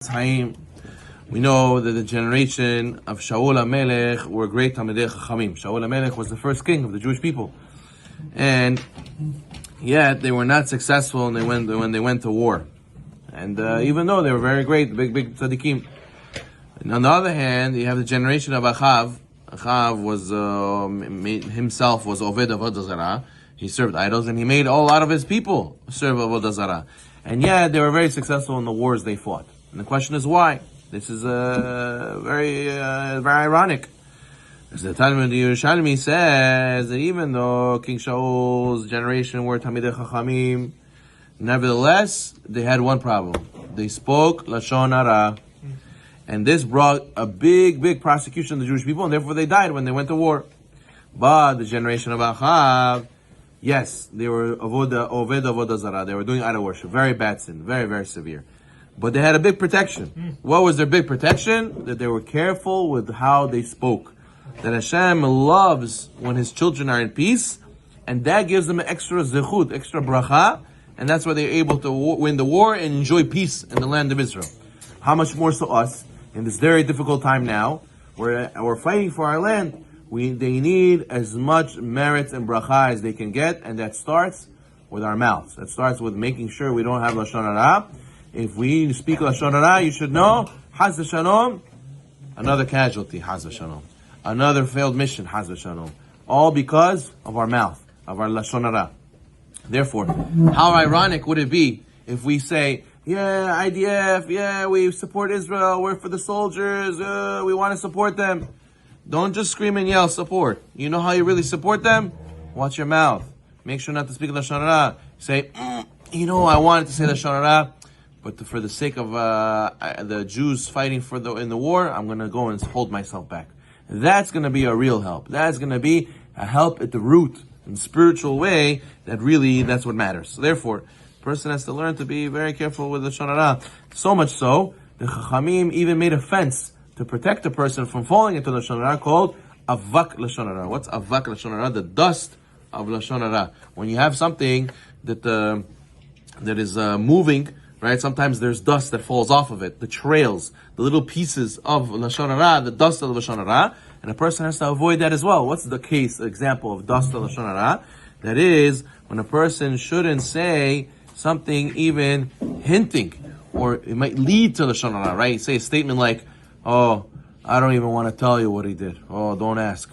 Chaim. We know that the generation of Shaul HaMelech were great Talmidei Chachamim. Shaul HaMelech was the first king of the Jewish people. And yet they were not successful when they went to war. And even though they were very great, big tzaddikim. And on the other hand, you have the generation of Achav. Achav was himself was Oved Avodah Zarah. He served idols, and he made a lot of his people serve Avodah Zarah. And yet they were very successful in the wars they fought. And the question is why? This is very ironic. As the Talmud Yerushalmi says that even though King Shaul's generation were Talmidei Chachamim, nevertheless they had one problem. They spoke Lashon Hara. And this brought a big prosecution of the Jewish people, and therefore they died when they went to war. But the generation of Achav, yes, they were Oved Avodah Zarah. They were doing idol worship. Very bad sin. Very severe. But they had a big protection. What was their big protection? That they were careful with how they spoke. That Hashem loves when His children are in peace, and that gives them extra zechut, extra bracha, and that's why they're able to win the war and enjoy peace in the land of Israel. How much more so us, in this very difficult time now, where we're fighting for our land, they need as much merit and bracha as they can get, and that starts with our mouths. That starts with making sure we don't have Lashon Hara. If we speak Lashon Hara, you should know, Haz v'shalom, another casualty, Haz v'shalom. Another failed mission, Haz v'shalom. All because of our mouth, of our Lashon Hara. Therefore, how ironic would it be if we say, yeah, IDF, yeah, we support Israel, we're for the soldiers, we want to support them. Don't just scream and yell support. You know how you really support them? Watch your mouth. Make sure not to speak Lashon Hara. Say, I wanted to say Lashon Hara, but for the sake of the Jews fighting in the war, I'm going to go and hold myself back. That's going to be a real help. That's going to be a help at the root, in a spiritual way, that's what matters. So therefore, a person has to learn to be very careful with Lashon Hara. So much so, the Chachamim even made a fence to protect a person from falling into Lashon Hara called Avak Lashon Hara. What's Avak Lashon Hara? The dust of Lashon Hara. When you have something that is moving, right? Sometimes there's dust that falls off of it, the trails, the little pieces of Lashon Hara, the dust of Lashon Hara, and a person has to avoid that as well. What's the example of dust of Lashon Hara? That is, when a person shouldn't say something even hinting, or it might lead to Lashon Hara, right? You say a statement like, oh, I don't even want to tell you what he did. Oh, don't ask.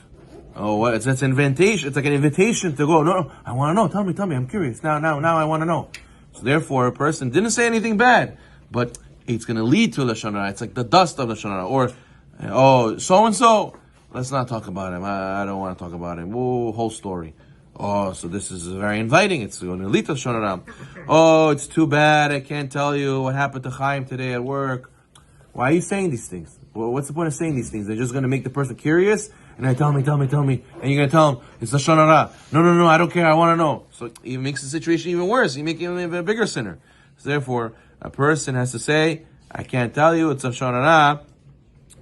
Oh, what? It's an invitation. It's like an invitation to go. No, I want to know. Tell me. I'm curious. Now I want to know. So therefore, a person didn't say anything bad, but it's going to lead to Lashon Hara. It's like the dust of Lashon Hara. Or, oh, so-and-so, let's not talk about him. I don't want to talk about him. Whoa, whole story. Oh, so this is very inviting. It's going to lead to Lashon Hara. Oh, it's too bad. I can't tell you what happened to Chaim today at work. Why are you saying these things? Well, what's the point of saying these things? They're just going to make the person curious, and then tell me. And you're going to tell them, it's Lashon Hara. No, I don't care. I want to know. So it makes the situation even worse. You make him even a bigger sinner. So therefore, a person has to say, I can't tell you, it's Lashon Hara.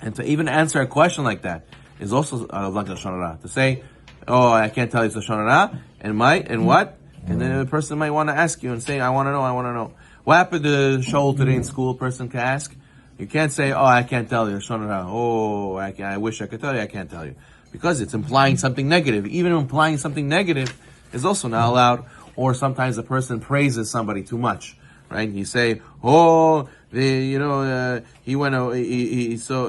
And to even answer a question like that is also like Lashon Hara. To say, oh, I can't tell you, it's Lashon Hara. And what? And then the person might want to ask you and say, I want to know. What happened to Shaul today in school? A person can ask. You can't say, oh, I can't tell you, Lashon Hara. Oh, I wish I could tell you, I can't tell you. Because it's implying something negative. Even implying something negative is also not allowed. Or sometimes a person praises somebody too much, right? You say, oh, he's so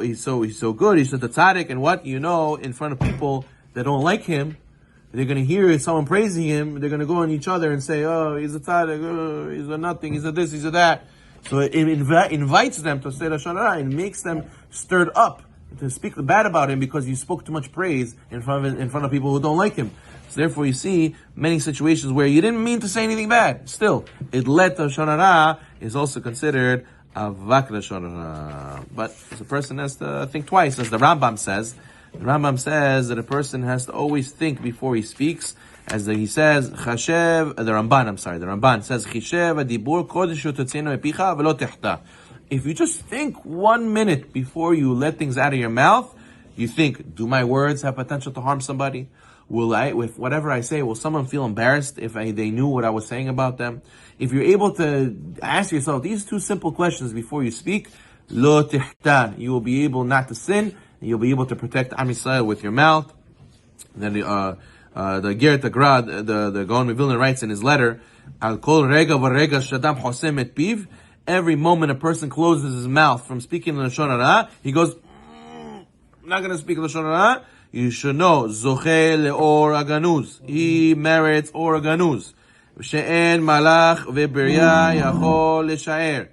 good, he's such a tzaddik, and what? In front of people that don't like him, they're going to hear someone praising him, they're going to go on each other and say, oh, he's a tzaddik, oh, he's a nothing, he's a this, he's a that. So it invites them to say Lashon Hara and makes them stirred up to speak bad about him because you spoke too much praise in front of people who don't like him. So therefore, you see many situations where you didn't mean to say anything bad. Still, it led to Lashon Hara is also considered Avak Lashon Hara. But the person has to think twice, as the Rambam says. The Rambam says that a person has to always think before he speaks. As he says, the Ramban says, if you just think 1 minute before you let things out of your mouth, you think, do my words have potential to harm somebody? With whatever I say, will someone feel embarrassed if they knew what I was saying about them? If you're able to ask yourself these two simple questions before you speak, Lo tihta. You will be able not to sin, and you'll be able to protect Am Yisrael with your mouth. Then the Geret Grad, the Gaon Vilna writes in his letter, Al kol rega v'rega shadam hosem et piv. Every moment a person closes his mouth from speaking Lashon Hara, he goes, I'm not going to speak Lashon Hara. You should know, Zoche le'or aganuz. He merits or aganuz. She'en malach ve'berya yachol l'sha'er.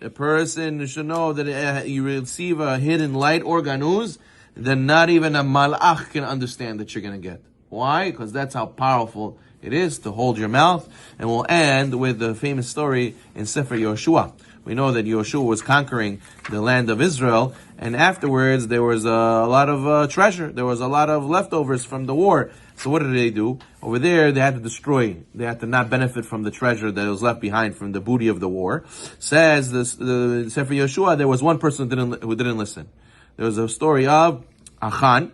A person should know that you receive a hidden light or ganuz, then not even a malach can understand that you're going to get. Why? Because that's how powerful it is to hold your mouth. And we'll end with the famous story in Sefer Yoshua. We know that Yoshua was conquering the land of Israel, and afterwards there was a lot of treasure. There was a lot of leftovers from the war. So what did they do? Over there, they had to destroy. They had to not benefit from the treasure that was left behind from the booty of the war. Says the Sefer Yoshua, there was one person who didn't listen. There was a story of Achan,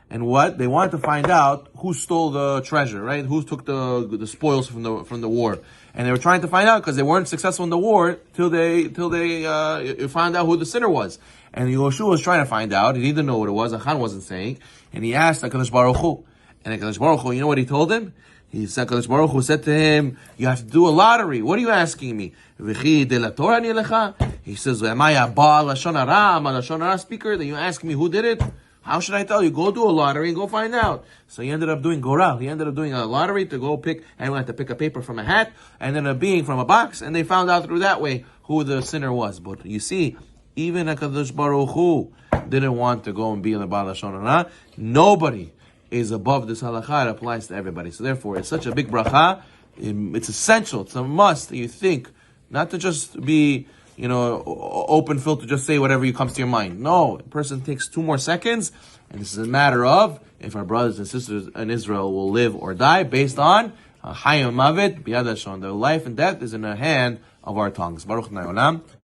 and what they wanted to find out who stole the treasure, right? Who took the spoils from the war, and they were trying to find out because they weren't successful in the war till they found out who the sinner was. And Yoshua was trying to find out. He didn't know what it was. Achan wasn't saying, and he asked HaKadosh Baruch Hu. And HaKadosh Baruch Hu, you know what he told him? He said, HaKadosh Baruch Hu said to him, you have to do a lottery. What are you asking me? He says, am I a Baal Lashon Hara? I'm a Lashon Hara speaker? Then you ask me who did it? How should I tell you? Go do a lottery and go find out. So he ended up doing Goral. He ended up doing a lottery to go pick, and we had to pick a paper from a hat, and then a being from a box, and they found out through that way who the sinner was. But you see, even HaKadosh Baruch Hu didn't want to go and be in the Baal Lashon Hara. Nobody is above this halakha. It applies to everybody. So therefore, it's such a big bracha. It's essential. It's a must that you think, not to just be, open filled to just say whatever comes to your mind. No, a person takes 2 more seconds, and this is a matter of if our brothers and sisters in Israel will live or die based on Hayom Mavet Biyad Hashem. Their life and death is in the hand of our tongues. Baruch Olam.